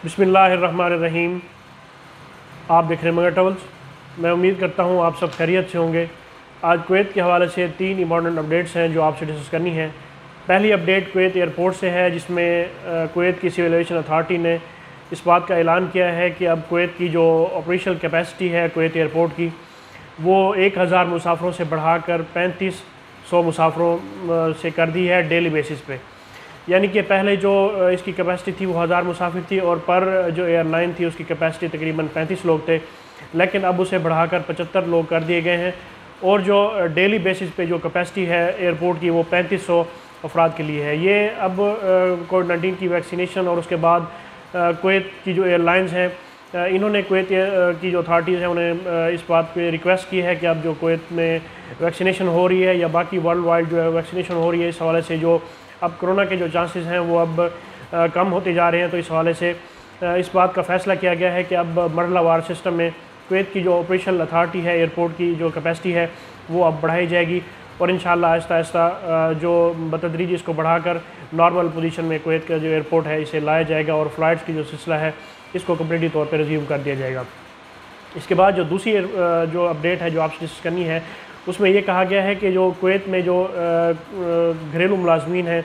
बिस्मिल्लाहिर्रहमानिर्रहीम। आप देख रहे हैं मगर ट्रैवल्स। मैं उम्मीद करता हूँ आप सब खैरियत से होंगे। आज कुवैत के हवाले से 3 इंपॉर्टेंट अपडेट्स हैं जो आपसे डिस्कस करनी है। पहली अपडेट कुवैत एयरपोर्ट से है, जिसमें कुवैत की सिविल एविएशन अथॉरिटी ने इस बात का ऐलान किया है कि अब कुवैत की जो ऑपरेशनल कैपेसिटी है कुवैत एयरपोर्ट की, वो 1000 मुसाफरों से बढ़ाकर 3500 मुसाफरों से कर दी है डेली बेसिस पे। यानी कि पहले जो इसकी कैपेसिटी थी वो 1000 मुसाफिर थी और पर जो एयरलाइन थी उसकी कैपेसिटी तकरीबन 35 लोग थे, लेकिन अब उसे बढ़ाकर 75 लोग कर दिए गए हैं। और जो डेली बेसिस पे जो कैपेसिटी है एयरपोर्ट की वो 3500 अफराद के लिए है। ये अब कोविड-19 की वैक्सीनेशन और उसके बाद कुवैत की जो एयरलाइंस हैं इन्होंने कुवैत की जो अथॉरिटीज़ हैं उन्हें इस बात पे रिक्वेस्ट की है कि अब जो कुवैत में वैक्सीनेशन हो रही है या बाकी वर्ल्ड वाइड जो है वैक्सीनेशन हो रही है, इस हवाले से जो अब कोरोना के जो चांसेस हैं वो अब कम होते जा रहे हैं। तो इस हवाले से इस बात का फ़ैसला किया गया है कि अब मरहलावार सिस्टम में कुवैत की जो ऑपरेशनल अथॉरिटी है एयरपोर्ट की जो कैपेसिटी है वो अब बढ़ाई जाएगी और इंशाअल्लाह आहिस्ता आहिस्ता जो बतदरीज इसको बढ़ाकर नॉर्मल पोजीशन में कुवैत का जो एयरपोर्ट है इसे लाया जाएगा और फ़्लाइट्स की जो सिलसिला है इसको कम्प्लीटली तौर पर रिज्यूम कर दिया जाएगा। इसके बाद जो दूसरी जो अपडेट है जो आपसे डिस्कस करनी है, उसमें ये कहा गया है कि जो कुवैत में जो घरेलू मुलाजमीन हैं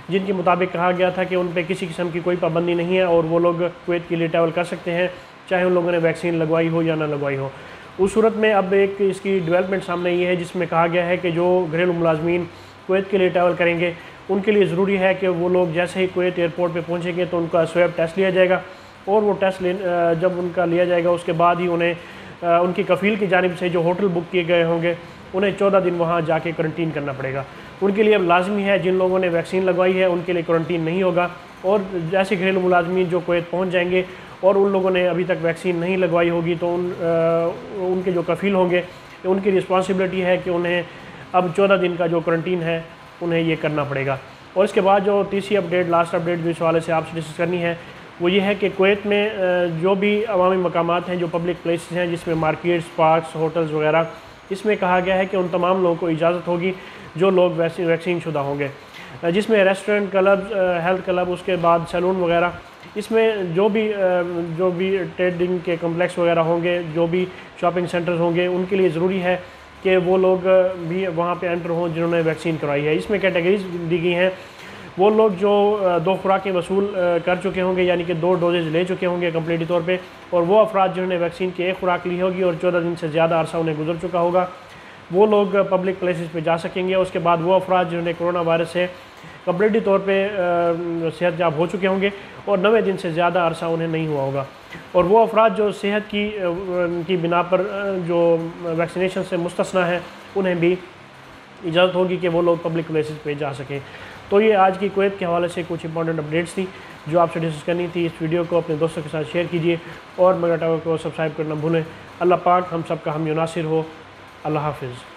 जिनके मुताबिक कहा गया था कि उन पर किसी किस्म की कोई पाबंदी नहीं है और वो लोग कुवैत के लिए ट्रैवल कर सकते हैं चाहे उन लोगों ने वैक्सीन लगवाई हो या ना लगवाई हो। उस सूरत में अब एक इसकी डेवलपमेंट सामने ये है जिसमें कहा गया है कि जो घरेलू मुलाजमीन कुवैत के लिए ट्रैवल करेंगे उनके लिए ज़रूरी है कि वो लोग जैसे ही कुवैत एयरपोर्ट पर पहुँचेंगे तो उनका स्वैब टेस्ट लिया जाएगा और वो टेस्ट जब उनका लिया जाएगा उसके बाद ही उन्हें उनकी कफ़ील की जानिब से जो होटल बुक किए गए होंगे उन्हें 14 दिन वहाँ जाके क्वारंटीन करना पड़ेगा। उनके लिए अब लाजमी है, जिन लोगों ने वैक्सीन लगवाई है उनके लिए क्वारंटीन नहीं होगा। और जैसे घरेलू मुलाजमीन जो कुवैत पहुँच जाएंगे और उन लोगों ने अभी तक वैक्सीन नहीं लगवाई होगी तो उनके जो कफ़ील होंगे उनकी रिस्पॉन्सिबिलिटी है कि उन्हें अब 14 दिन का जो क्वारंटीन है उन्हें ये करना पड़ेगा। और इसके बाद जो तीसरी अपडेट लास्ट अपडेट जो इस हवाले से आपसे डिस्कस करनी है वो ये है कि कुवैत में जो भी अवामी मकामात हैं जो पब्लिक प्लेसेस हैं जिसमें मार्केट्स, पार्क्स, होटल्स वगैरह, इसमें कहा गया है कि उन तमाम लोगों को इजाज़त होगी जो लोग वैक्सीन शुदा होंगे, जिसमें रेस्टोरेंट, क्लब, हेल्थ क्लब, उसके बाद सैलून वगैरह, इसमें जो भी ट्रेडिंग के कम्प्लेक्स वगैरह होंगे, जो भी शॉपिंग सेंटर्स होंगे, उनके लिए ज़रूरी है कि वो लोग भी वहाँ पे एंटर हों जिन्होंने वैक्सीन करवाई है। इसमें कैटेगरीज दी गई हैं। वो लोग जो 2 खुराकें वसूल कर चुके होंगे यानी कि 2 डोजेज़ ले चुके होंगे कम्प्लीटली तौर पे, और वो अफराद जिन्होंने वैक्सीन की 1 खुराक ली होगी और 14 दिन से ज़्यादा अरसा उन्हें गुजर चुका होगा, वो लोग पब्लिक प्लेसेस पे जा सकेंगे। उसके बाद वो अफराद जिन्होंने कोरोना वायरस से कम्प्लीटली तौर पे सेहतयाब हो चुके होंगे और 90 दिन से ज़्यादा अरसा उन्हें नहीं हुआ होगा, और वो अफराद जो सेहत की बिना पर जो वैक्सीनेशन से मुस्तस्ना है उन्हें भी इजाज़त होगी कि वो लोग पब्लिक प्लेसेस पे जा सकें। तो ये आज की कुवैत के हवाले से कुछ इंपॉर्टेंट अपडेट्स थी जो आपसे डिस्कस करनी थी। इस वीडियो को अपने दोस्तों के साथ शेयर कीजिए और मगर टावर को सब्सक्राइब करना भूलें। अल्लाह पाक हम सब का हम नासिर हो। अल्लाह हाफिज़।